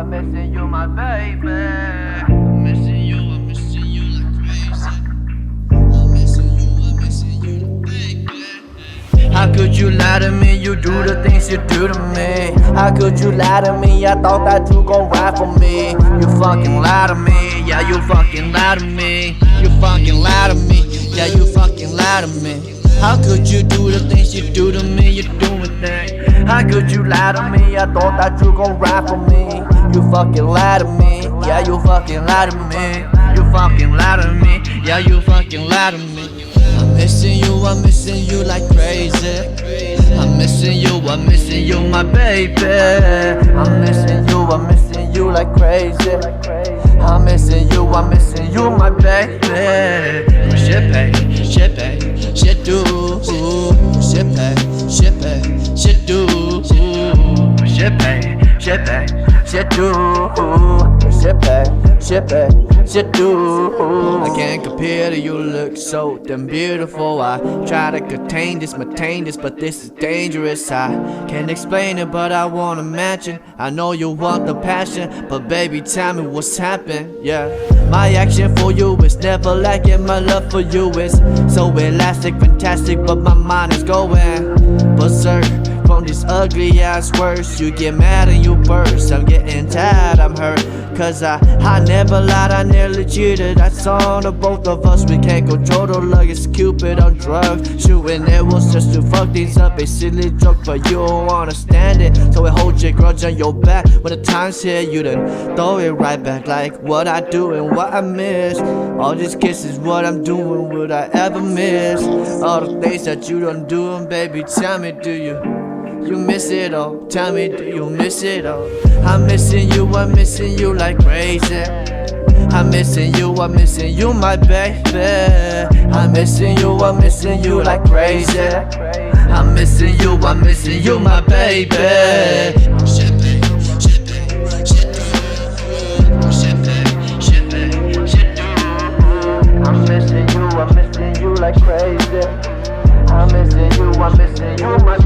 I'm missing you, my baby. I'm missing you like crazy. I'm missing you, baby. How could you lie to me? You do the things you do to me. How could you lie to me? I thought that you gon' ride for me. You fucking lie to me. Yeah, you fucking lie to me. You fucking lie to me. Yeah, you fucking lie to me. How could you do the things you do to me? You doing things. How could you lie to me? I thought that you gon' ride for me. You fucking lie to me. Yeah, you fucking lie to me. You fucking lie to me. Yeah, you fucking lie to me. I'm missing you like crazy. I'm missing you, my baby. I'm missing you like crazy. I'm missing you, my baby. Shit pay, shit do. Shit pay, shit do. Shit pay, shit do. Shit do. I can't compare to you, look so damn beautiful. I try to contain this, but this is dangerous. I can't explain it, but I wanna mention. I know you want the passion, but baby, tell me what's happened. Yeah, my action for you is never lacking. My love for you is so elastic, fantastic, but my mind is going berserk from these ugly ass words. You get mad and you burst. I'm getting tired, I'm hurt. Cause I never lied, I nearly cheated. That's on the both of us. We can't control the luck, it's Cupid on drugs. Shooting arrows just to fuck things up. A silly joke, but you don't understand it. So it holds your grudge on your back. When the time's here, you then throw it right back. Like what I do and what I miss. All these kisses, what I'm doing, would I ever miss? All the things that you don't do, and baby, tell me, do you miss it all? Tell me, do you miss it all? I'm missing you like crazy. I'm missing you, my baby. I'm missing you like crazy. I'm missing you, my baby. Shit pay, shit do. I'm missing you like crazy. I'm missing you, my baby.